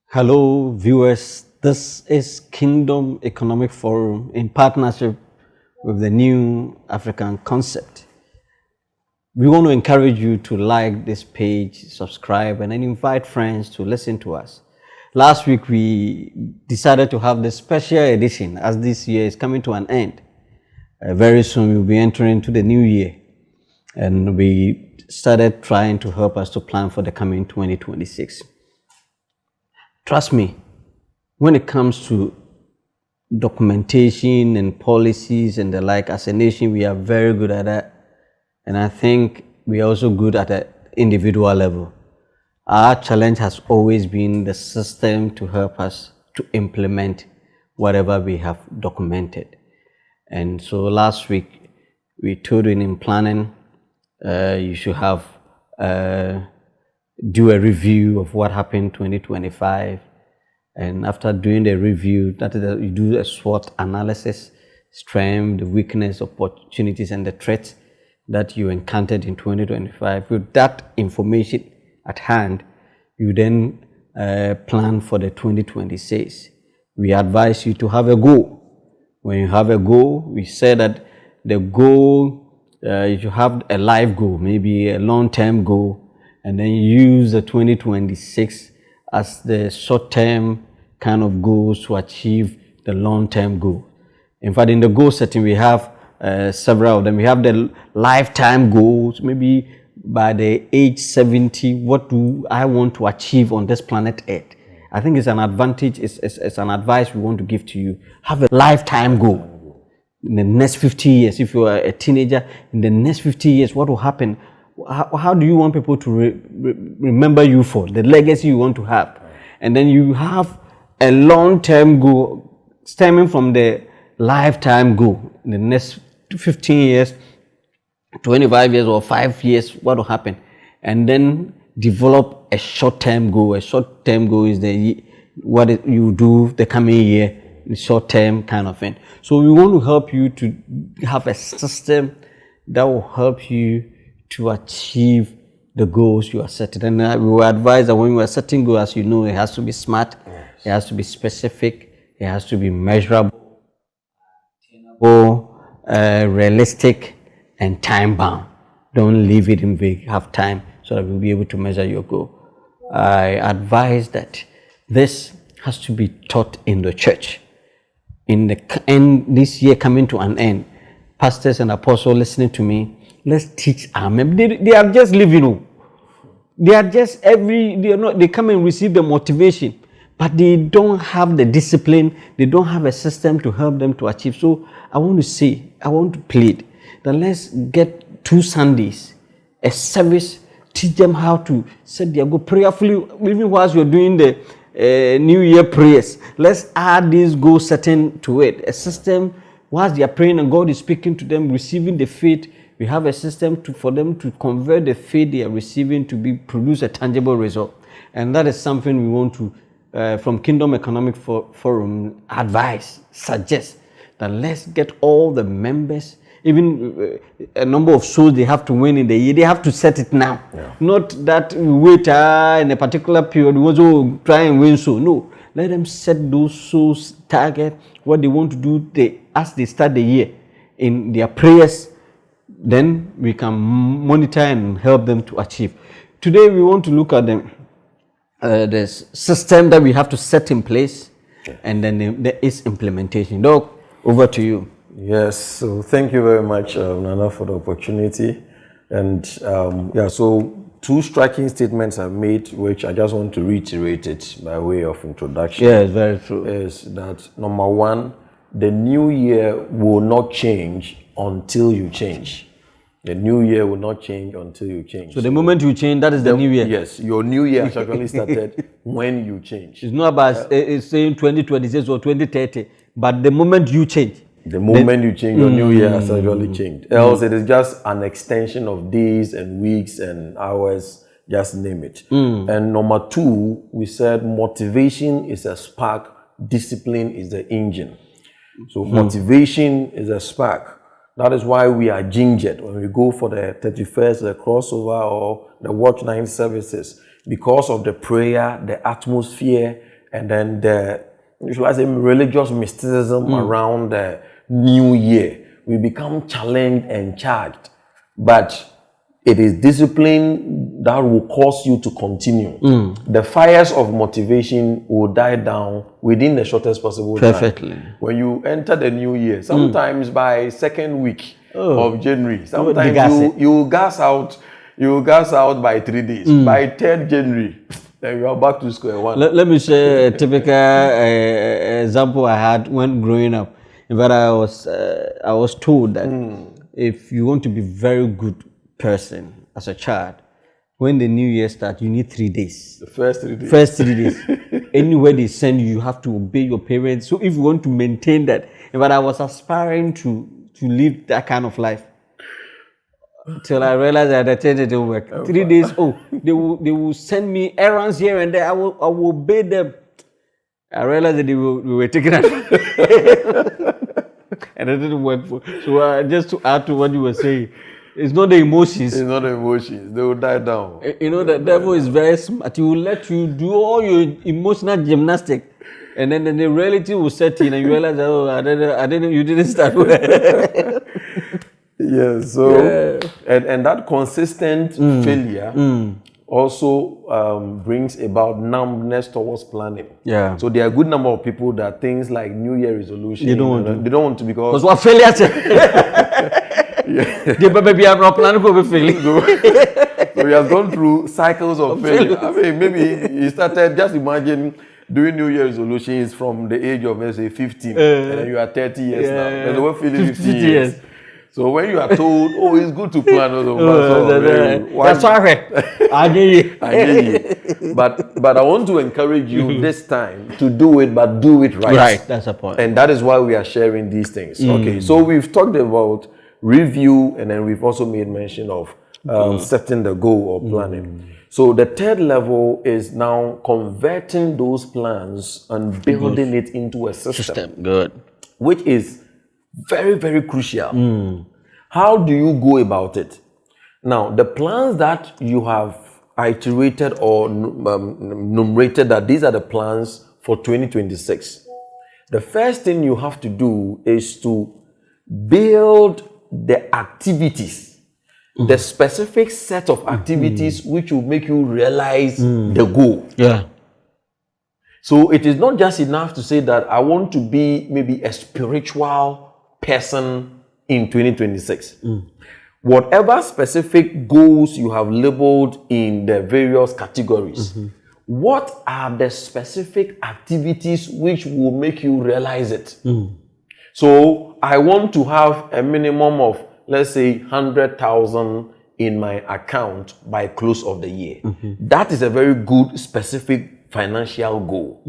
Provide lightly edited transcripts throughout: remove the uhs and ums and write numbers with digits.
Hello, viewers. This is Kingdom Economic Forum in partnership with the New African Concept. We want to encourage you to like this page, subscribe, and then invite friends to listen to us. Last week, we decided to have this special edition as this year is coming to an end. Very soon, we'll be entering into the new year, and we started trying to help us to plan for the coming 2026. Trust me, when it comes to documentation and policies and the like, as a nation, we are very good at that. And I think we are also good at the individual level. Our challenge has always been the system to help us to implement whatever we have documented. And so last week, we told you in planning, you should have do a review of what happened 2025, and after doing the review, that is, you do a SWOT analysis, strength, the weakness, opportunities, and the threats that you encountered in 2025. With that information at hand, you then plan for the 2026. We advise you to have a goal. When you have a goal, we say that the goal, you should have a life goal, maybe a long-term goal, and then use the 2026 as the short-term kind of goals to achieve the long-term goal. In fact, in the goal setting, we have several of them. We have the lifetime goals, maybe by the age 70, what do I want to achieve on this planet Earth? I think it's an advantage, it's an advice we want to give to you. Have a lifetime goal. In the next 50 years, if you are a teenager, in the next 50 years, what will happen? How do you want people to remember you for? The legacy you want to have. And then you have a long-term goal stemming from the lifetime goal. In the next 15 years, 25 years or 5 years, what will happen? And then develop a short-term goal. A short-term goal is what you do the coming year, the short-term kind of thing. So we want to help you to have a system that will help you to achieve the goals you are setting. And we will advise that when you are setting goals, as you know, it has to be smart, it has to be specific, it has to be measurable, realistic, and time-bound. Don't leave it in vague. Have time so that we'll be able to measure your goal. I advise that this has to be taught in the church. In the end, this year coming to an end, pastors and apostles listening to me, let's teach our members. They are just living. They are just they come and receive the motivation, but they don't have the discipline. They don't have a system to help them to achieve. So I want to plead that let's get 2 Sundays, a service, teach them how to set their goal prayerfully, even whilst you're doing the New Year prayers. Let's add this goal setting to it, a system whilst they are praying and God is speaking to them, receiving the faith. We have a system for them to convert the faith they are receiving to produce a tangible result. And that is something we want to, from Kingdom Economic Forum, advise, suggest that let's get all the members, even a number of souls they have to win in the year, they have to set it now. Yeah. Not that we wait in a particular period, we want to try and win souls. No, let them set those souls target, what they want to do as they start the year in their prayers. Then we can monitor and help them to achieve. Today we want to look at the system that we have to set in place, and then there is implementation. Doc, over to you. Yes, so thank you very much, Nana, for the opportunity. And so 2 striking statements are made, which I just want to reiterate it by way of introduction. Yes, very true. Is that number 1, the new year will not change until you change. The new year will not change until you change. So the moment you change, that is the new year? Yes, your new year has actually started when you change. It's not about it's saying 2026 or 2030, but the moment you change. The moment you change, your new year has actually changed. Else it is just an extension of days and weeks and hours, just name it. And number 2, we said motivation is a spark, discipline is the engine. So motivation is a spark. That is why we are gingered when we go for the 31st, the crossover or the Watch Night services. Because of the prayer, the atmosphere, and then the, should I say, religious mysticism around the new year. We become challenged and charged, but it is discipline that will cause you to continue. The fires of motivation will die down within the shortest possible time. Perfectly. When you enter the new year, sometimes by second week of January, gas sometimes you gas out by 3 days. By 3rd January, then you are back to square one. Let me share a typical example I had when growing up. In fact, I was told that if you want to be very good person as a child, when the new year starts, you need 3 days. The first 3 days. First 3 days. Anywhere they send you, you have to obey your parents. So if you want to maintain that, in fact, I was aspiring to live that kind of life. Till I realized that the thing didn't work. 3 days, they will send me errands here and there. I will obey them. I realized that we were taking advantage. And it didn't work. So just to add to what you were saying, it's not the emotions. It's not the emotions. They will die down. You know, the devil is very smart. He will let you do all your emotional gymnastics. And then the reality will set in and you realize, you didn't start well. Yes, so and that consistent failure also brings about numbness towards planning. Yeah. So there are a good number of people that things like New Year resolution they don't want to because what failure. They maybe are not planning for failing. So we have gone through cycles of failure. I mean, maybe you started. Just imagine doing New Year resolutions from the age of, let's say, 15, and then you are 30 years now. And they were feeling 50 years. So when you are told, it's good to plan, that's right. I get you. But I want to encourage you this time to do it, but do it right. Right, that's the point. And that is why we are sharing these things. Okay, so we've talked about review, and then we've also made mention of setting the goal or planning. So the third level is now converting those plans and building it into a system. Good. Which is very, very crucial. How do you go about it? Now, the plans that you have iterated or numerated, that these are the plans for 2026. The first thing you have to do is to build the activities, the specific set of activities which will make you realize the goal. Yeah. So it is not just enough to say that I want to be maybe a spiritual person in 2026. Whatever specific goals you have labeled in the various categories, what are the specific activities which will make you realize it? So I want to have a minimum of, let's say, 100,000 in my account by close of the year. That is a very good specific financial goal.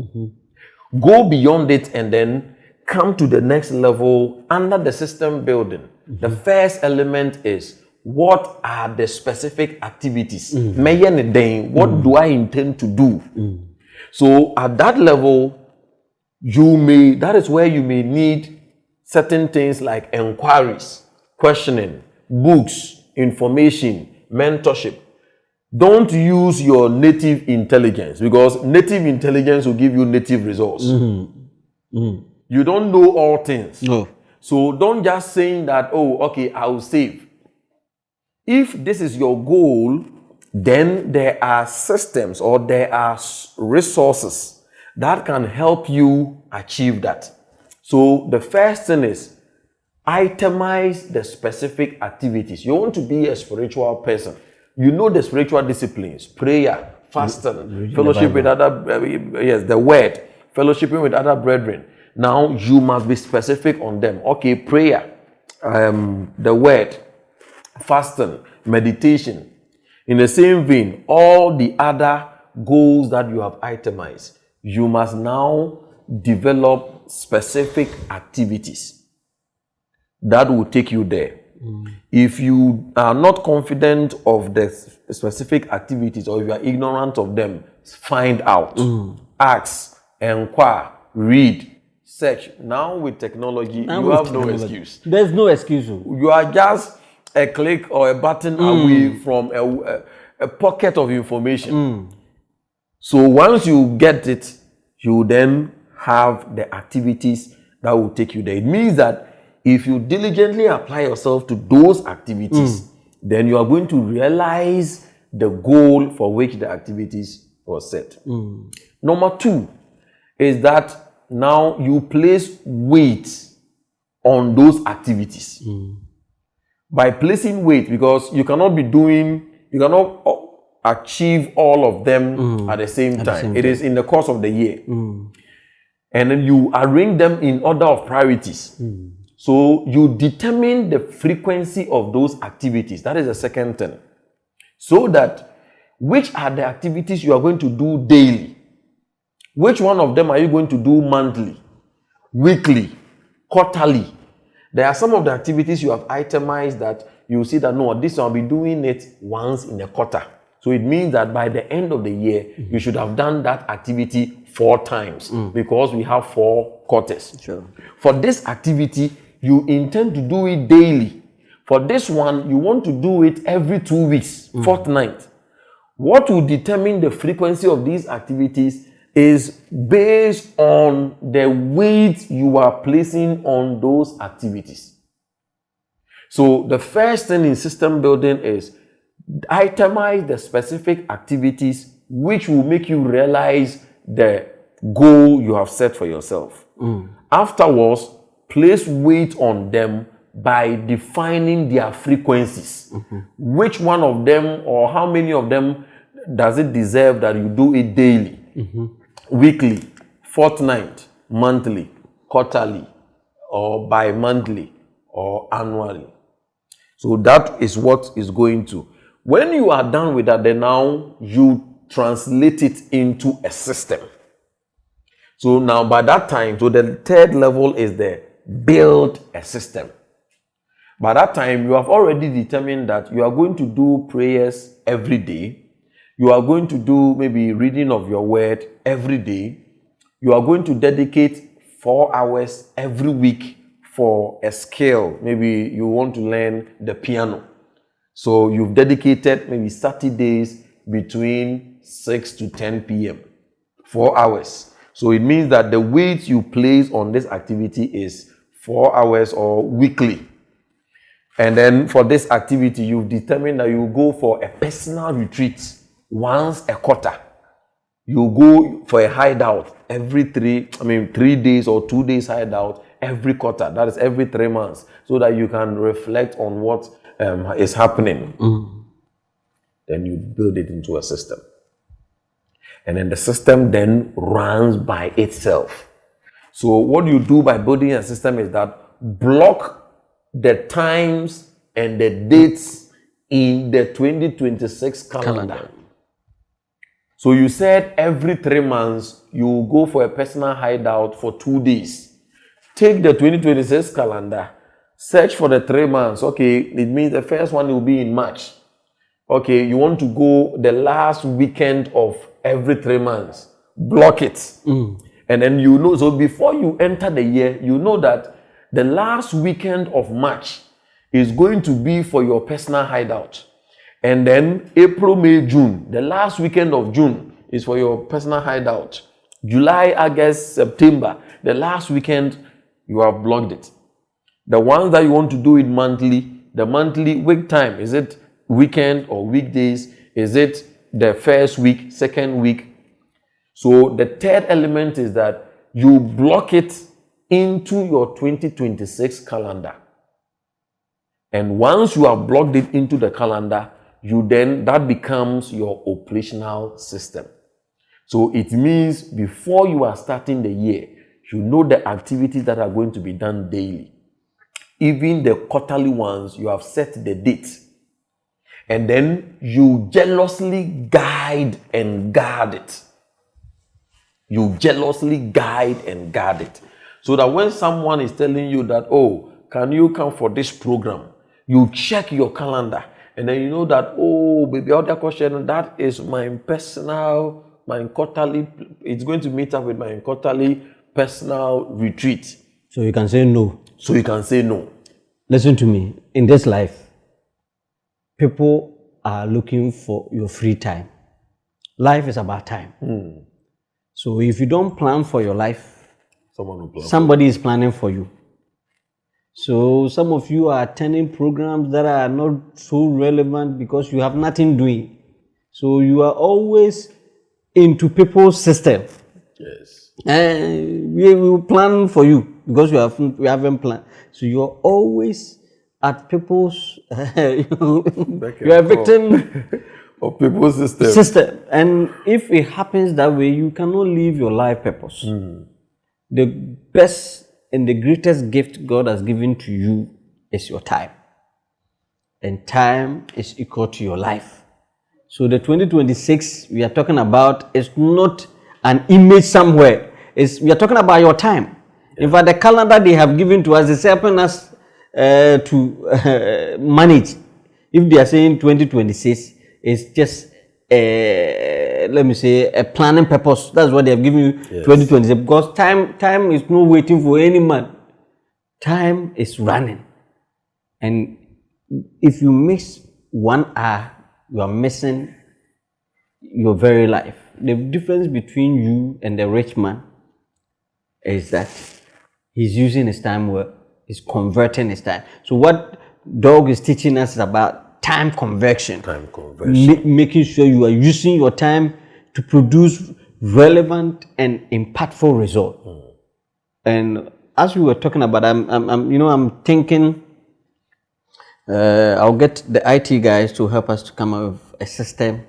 Go beyond it and then come to the next level under the system building. The first element is, what are the specific activities? What do I intend to do? So at that level, that is where you may need certain things like inquiries, questioning, books, information, mentorship. Don't use your native intelligence, because native intelligence will give you native results. You don't know all things. No. So don't just say that, I will save. If this is your goal, then there are systems or there are resources that can help you achieve that. So the first thing is, itemize the specific activities. You want to be a spiritual person. You know the spiritual disciplines: prayer, fasting, fellowship with other, the word, fellowshipping with other brethren. Now you must be specific on them. Okay, prayer, the word, fasting, meditation. In the same vein, all the other goals that you have itemized, you must now develop specific activities that will take you there. If you are not confident of the specific activities, or if you are ignorant of them, find out, ask, inquire, read, search. Now with technology, you have no excuse. There's no excuse. You are just a click or a button away from a pocket of information. So once you get it, you then have the activities that will take you there. It means that if you diligently apply yourself to those activities, then you are going to realize the goal for which the activities were set. Number 2 is that now you place weight on those activities. By placing weight, because you cannot achieve all of them at the same time. It is in the course of the year. And then you arrange them in order of priorities. So you determine the frequency of those activities. That is the second thing. So that which are the activities you are going to do daily? Which one of them are you going to do monthly, weekly, quarterly? There are some of the activities you have itemized that you see that, no, this I'll be doing it once in a quarter. So it means that by the end of the year, you should have done that activity 4 times because we have 4 quarters. Sure. For this activity, you intend to do it daily. For this one, you want to do it every 2 weeks, fortnight. What will determine the frequency of these activities is based on the weight you are placing on those activities. So the first thing in system building is itemize the specific activities which will make you realize the goal you have set for yourself. Afterwards, place weight on them by defining their frequencies. Which one of them or how many of them does it deserve that you do it daily, weekly, fortnight, monthly, quarterly, or bi-monthly, or annually. So that is what is going to. When you are done with that, then now you translate it into a system. So now by that time, so the third level is the build a system. By that time, you have already determined that you are going to do prayers every day. You are going to do maybe reading of your word every day. You are going to dedicate 4 hours every week for a skill. Maybe you want to learn the piano. So you've dedicated maybe 30 days between 6 to 10 p.m. 4 hours. So it means that the weight you place on this activity is 4 hours or weekly. And then for this activity, you've determined that you go for a personal retreat once a quarter. You go for a hideout every 3 days or 2 days hideout every quarter. That is every 3 months, so that you can reflect on what is happening. Then you build it into a system. And then the system then runs by itself. So what you do by building a system is that block the times and the dates in the 2026 calendar. So you said every 3 months you go for a personal hideout for 2 days. Take the 2026 calendar, search for the 3 months. Okay, it means the first one will be in March. Okay, you want to go the last weekend of every 3 months. Block it. And then you know, so before you enter the year, you know that the last weekend of March is going to be for your personal hideout. And then April, May, June, the last weekend of June is for your personal hideout. July, August, September, the last weekend, you have blocked it. The ones that you want to do it monthly, the monthly week time, is it weekend or weekdays? Is it the first week, second week? So the third element is that you block it into your 2026 calendar. And once you have blocked it into the calendar, that becomes your operational system. So it means before you are starting the year, you know the activities that are going to be done daily. Even the quarterly ones, you have set the date. And then you jealously guide and guard it. You jealously guide and guard it. So that when someone is telling you that, oh, can you come for this program? You check your calendar. And then you know that, oh, baby, other question, that is my quarterly, it's going to meet up with my quarterly personal retreat. So you can say no. So you can say no. Listen to me. In this life, people are looking for your free time. Life is about time. So if you don't plan for your life, Someone will plan. somebody is planning for you. So some of you are attending programs that are not so relevant because you have nothing doing. So you are always into people's system. Yes. And we will plan for you because we haven't planned. So you are always at people's. You are a victim of people's system. system. And if it happens that way, you cannot live your life purpose. The best and the greatest gift God has given to you is your time. And time is equal to your life. So the 2026 we are talking about is not an image somewhere. We are talking about your time. In fact, the calendar they have given to us is helping us to manage. If they are saying 2026, it's just let me say a planning purpose. That's what they have given you. Yes. 2026, because time is not waiting for any man. Time is running, and if you miss 1 hour, you are missing your very life. The difference between you and the rich man is that he's using his time well. He's converting his time. So what Doug is teaching us is about time conversion. Time conversion. Making sure you are using your time to produce relevant and impactful results. And as we were talking about, I'm thinking I'll get the IT guys to help us to come up with a system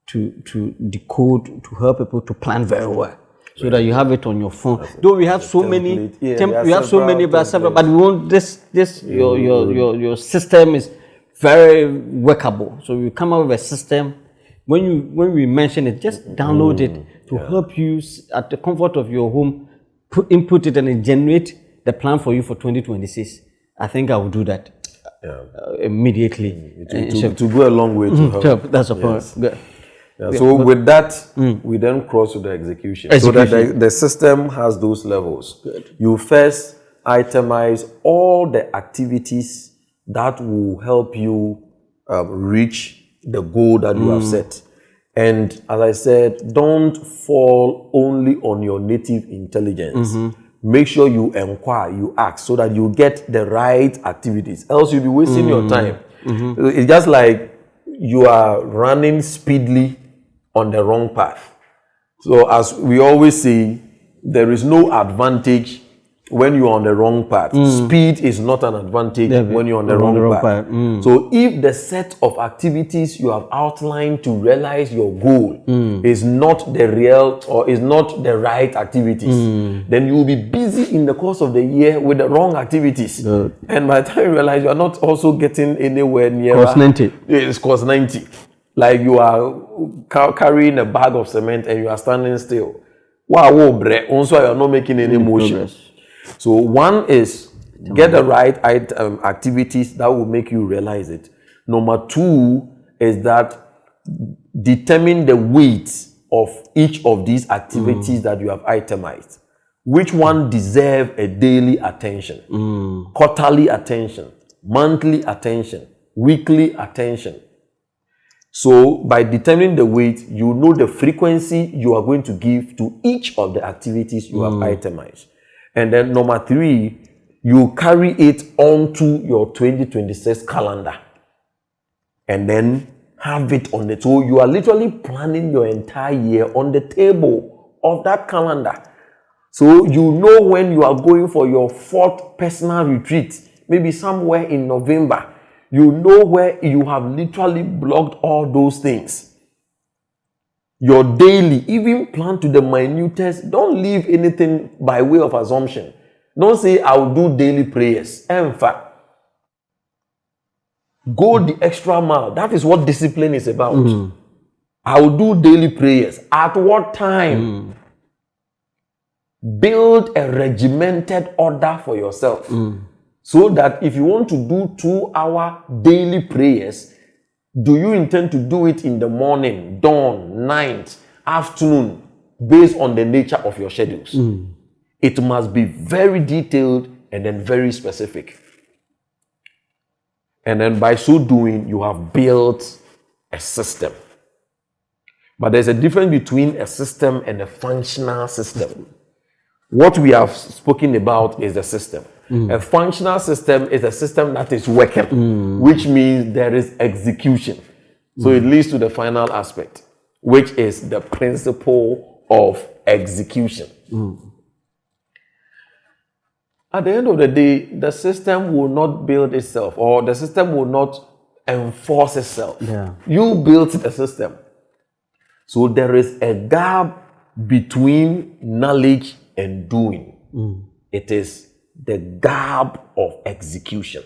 to decode, to help people to plan very well, so that you have it on your phone. Though we have so many, we have so many, but we want your system is very workable. So you come up with a system. When we mention it, just download it to help you at the comfort of your home. Input it and it generate the plan for you for 2026. I think I will do that immediately. To go a long way to help. That's a point. Yes. Yeah, so with that, we then cross to the execution. So that the system has those levels. Good. You first itemize all the activities that will help you reach the goal that you have set. And as I said, don't fall only on your native intelligence. Make sure you inquire, you ask, so that you get the right activities. Else you'll be wasting your time. It's just like you are running speedily on the wrong path. So as we always say, there is no advantage when you're on the wrong path. Speed is not an advantage when you're on the wrong path. So if the set of activities you have outlined to realize your goal is not the real or is not the right activities, then you will be busy in the course of the year with the wrong activities. And by the time you realize you are not also getting anywhere near cost 90. It's cost 90. Like you are carrying a bag of cement and you are standing still. Wow, bre. Also, you are not making any motion. So one is get the right activities that will make you realize it. Number two is that determine the weight of each of these activities that you have itemized. Which one deserve a daily attention, quarterly attention, monthly attention, weekly attention. So by determining the weight, you know the frequency you are going to give to each of the activities you have itemized. And then number three, you carry it onto your 2026 calendar and then have it on the, so you are literally planning your entire year on the table of that calendar. So you know when you are going for your 4th personal retreat, maybe somewhere in November, you know where you have literally blocked all those things. Your daily, even plan to the minutest. Don't leave anything by way of assumption. Don't say, I'll do daily prayers. In fact, go the extra mile. That is what discipline is about. I will do daily prayers. At what time? Build a regimented order for yourself. So that if you want to do 2-hour daily prayers, do you intend to do it in the morning, dawn, night, afternoon, based on the nature of your schedules? It must be very detailed and then very specific. And then by so doing, you have built a system. But there's a difference between a system and a functional system. What we have spoken about is the system. A functional system is a system that is working, which means there is execution. So it leads to the final aspect, which is the principle of execution. At the end of the day, the system will not build itself, or the system will not enforce itself. Yeah. You built the system. So there is a gap between knowledge and doing. It is the gap of execution.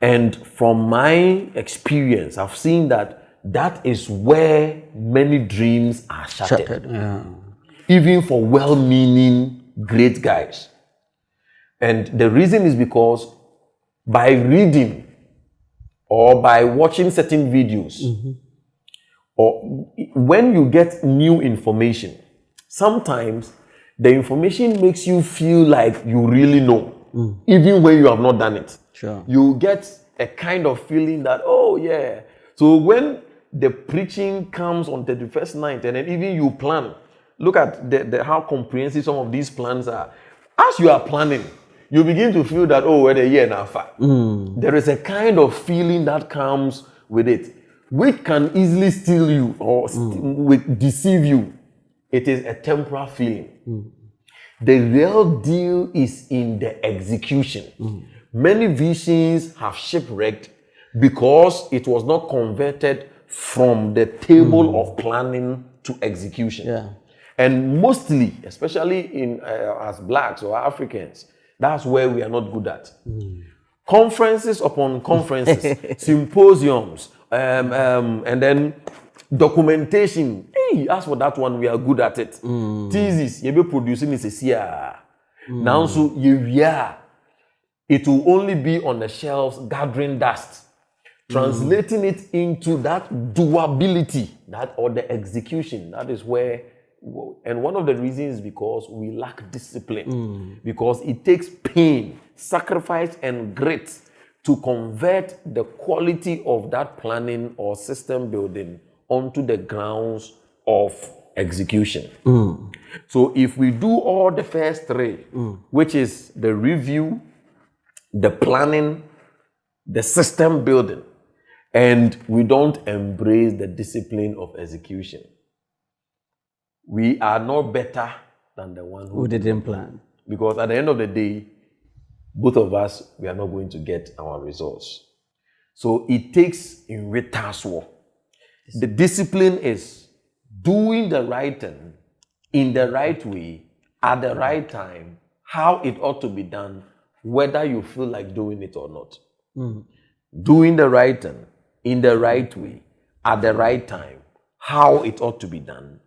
And from my experience, I've seen that is where many dreams are shattered. Yeah. Even for well-meaning great guys. And the reason is because by reading or by watching certain videos, or when you get new information, sometimes the information makes you feel like you really know, even when you have not done it. Sure. You get a kind of feeling that, oh yeah. So when the preaching comes on 31st night, and then even you plan, look at how comprehensive some of these plans are. As you are planning, you begin to feel that, oh, we're a year now far. There is a kind of feeling that comes with it, which can easily steal you or deceive you. It is a temporal feeling. The real deal is in the execution. Many visions have shipwrecked because it was not converted from the table of planning to execution. Yeah. And mostly, especially in as blacks or Africans, that's where we are not good at. Conferences upon conferences, symposiums, and then documentation. Hey, as for that one, we are good at it. Thesis, you be producing this year. Now, so it will only be on the shelves gathering dust. Translating it into that doability, or the execution. That is where. And one of the reasons is because we lack discipline. Because it takes pain, sacrifice, and grit to convert the quality of that planning or system building onto the grounds of execution. So if we do all the first three, which is the review, the planning, the system building, and we don't embrace the discipline of execution, we are not better than the one Who didn't plan. Because at the end of the day, both of us, we are not going to get our results. So it takes in retaswo. The discipline is doing the right thing in the right way, at the right time, how it ought to be done, whether you feel like doing it or not. Doing the right thing in the right way, at the right time, how it ought to be done,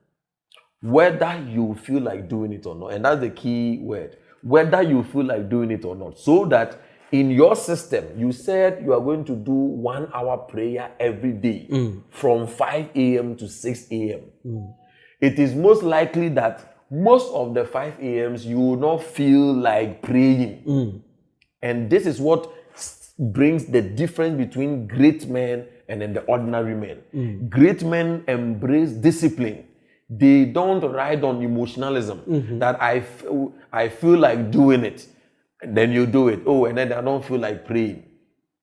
whether you feel like doing it or not. And that's the key word. Whether you feel like doing it or not. So that in your system, you said you are going to do 1 hour prayer every day from 5 a.m. to 6 a.m. It is most likely that most of the 5 a.m.s you will not feel like praying. And this is what brings the difference between great men and then the ordinary men. Great men embrace discipline. They don't ride on emotionalism, that I feel like doing it, and then you do it. Oh, and then I don't feel like praying.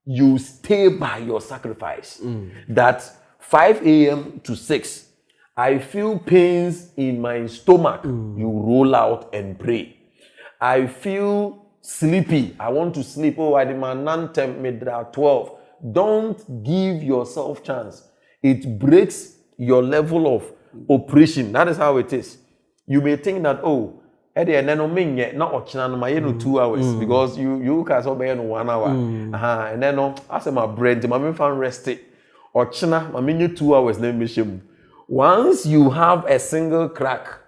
You stay by your sacrifice. That 5 a.m. to 6, I feel pains in my stomach. You roll out and pray. I feel sleepy. I want to sleep. Oh, I demand 12. Don't give yourself chance. It breaks your level of operation. That is how it is. You may think that, oh, not 2 hours, because you can obey 1 hour. And then as my brain, my fan rest it. Or china, my 2 hours. Once you have a single crack,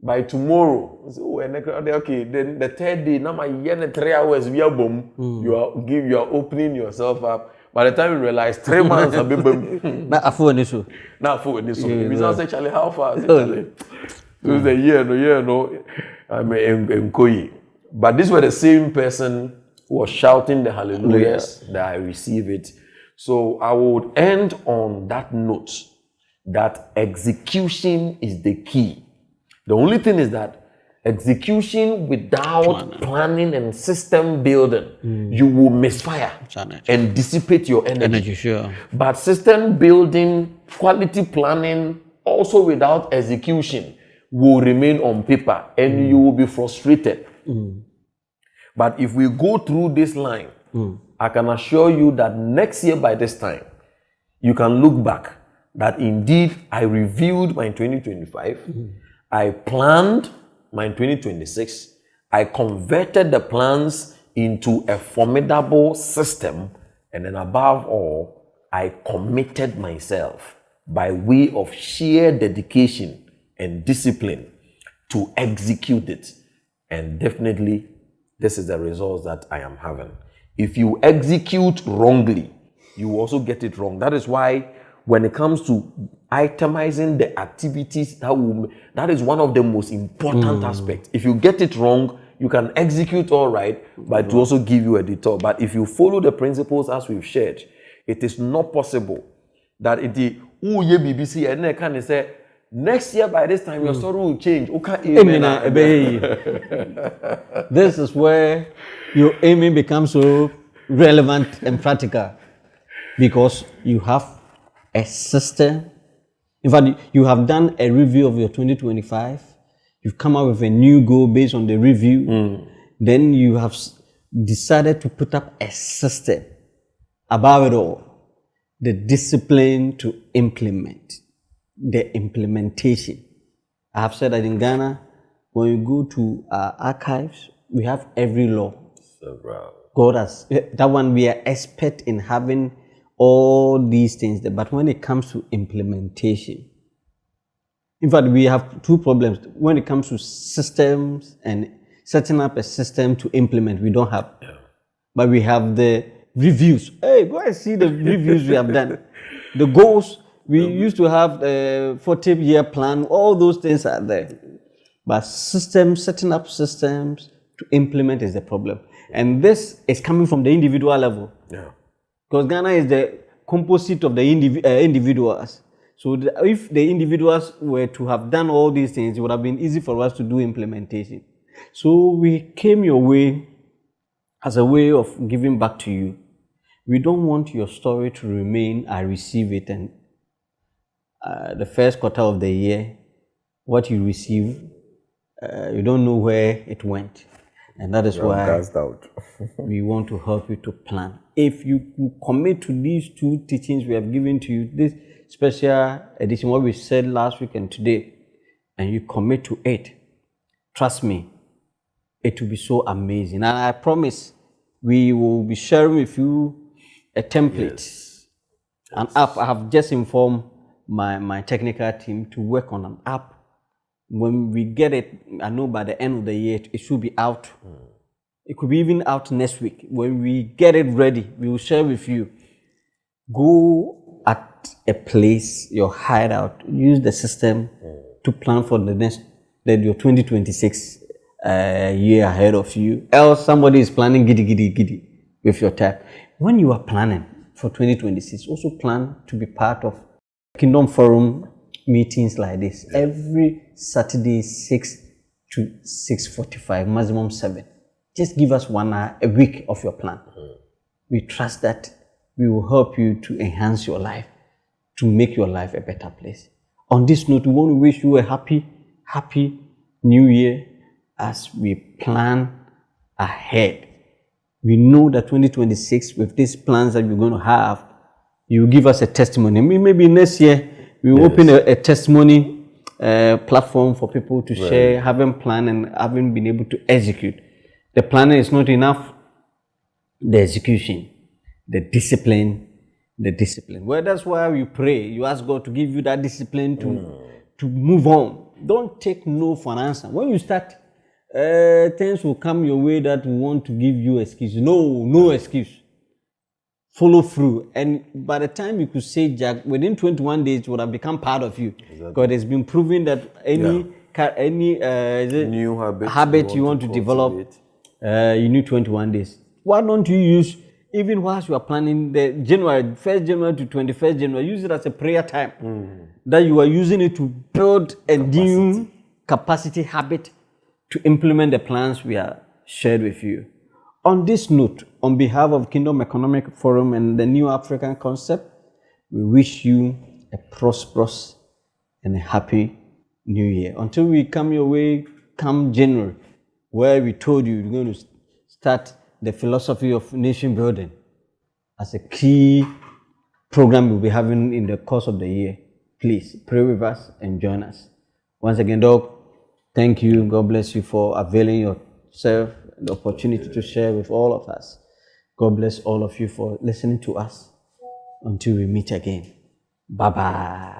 by tomorrow, okay, then the third day, now my 3 hours, we are boom. You are opening yourself up. By the time you realize 3 months have been boom. Not a phone issue. Not for this. We say, Charlie, how far? It was a year, no. I'm in Koyi. But these were the same person who was shouting the hallelujahs that I receive it. So I would end on that note that execution is the key. The only thing is that execution without planning and system building, you will misfire and dissipate your energy. Sure. But system building, quality planning, also without execution, will remain on paper and you will be frustrated. But if we go through this line, I can assure you that next year by this time, you can look back that indeed I reviewed my 2025, I planned my 2026, I converted the plans into a formidable system, and then above all, I committed myself by way of sheer dedication and discipline to execute it. And definitely, this is the results that I am having. If you execute wrongly, you also get it wrong. That is why when it comes to itemizing the activities, that is one of the most important aspects. If you get it wrong, you can execute all right, but it will also give you a detour. But if you follow the principles as we've shared, it is not possible that BBC and can say next year by this time your story will change. This is where your aiming becomes so relevant and practical, because you have a system. In fact, you have done a review of your 2025. You've come up with a new goal based on the review. Then you have decided to put up a system. Above it all, the discipline to implement, the implementation. I have said that in Ghana, when you go to our archives, we have every law. God has, that one we are expert in having all these things there. But when it comes to implementation, in fact, we have two problems. When it comes to systems and setting up a system to implement, we don't have. But we have the reviews. Hey, go and see the reviews we have done. The goals, we used to have a 40-year plan. All those things are there. But systems, setting up systems to implement is the problem. And this is coming from the individual level. Because Ghana is the composite of the individuals. So if the individuals were to have done all these things, it would have been easy for us to do implementation. So we came your way as a way of giving back to you. We don't want your story to remain, I receive it, and the first quarter of the year, what you receive, you don't know where it went. And that is why we want to help you to plan. If you commit to these two teachings we have given to you, this special edition, what we said last week and today, and you commit to it, trust me, it will be so amazing. And I promise we will be sharing with you a template, an app. I have just informed my technical team to work on an app. When we get it, I know by the end of the year, it should be out. It could be even out next week. When we get it ready, we will share with you. Go at a place, your hideout, use the system to plan for your 2026 year ahead of you. Else somebody is planning giddy with your time. When you are planning for 2026, also plan to be part of Kingdom Forum meetings like this every Saturday 6 to 6:45, maximum 7. Just give us 1 hour a week of your plan. We trust that we will help you to enhance your life, to make your life a better place. On this note, we want to wish you a happy new year as we plan ahead. We know that 2026, with these plans that we're going to have, you will give us a testimony. Maybe next year, we will open a testimony platform for people to share, having planned and having been able to execute. The planning is not enough. The execution, the discipline. Well, that's why you pray. You ask God to give you that discipline to move on. Don't take no for an answer. When you start, things will come your way that will want to give you excuse. No excuse. Follow through, and by the time you could say Jack, within 21 days it would have become part of you. Because it's been proven that any new habit you want to develop, you need 21 days. Why don't you use even whilst you are planning the January, 1st January to 21st January, use it as a prayer time. That you are using it to build a new capacity habit to implement the plans we are shared with you. On this note, on behalf of Kingdom Economic Forum and the New African Concept, we wish you a prosperous and a happy New Year. Until we come your way, come January, where we told you we're going to start the philosophy of nation building as a key program we'll be having in the course of the year. Please pray with us and join us. Once again, Doc, thank you. God bless you for availing yourself the opportunity to share with all of us. God bless all of you for listening to us. Until we meet again. Bye-bye.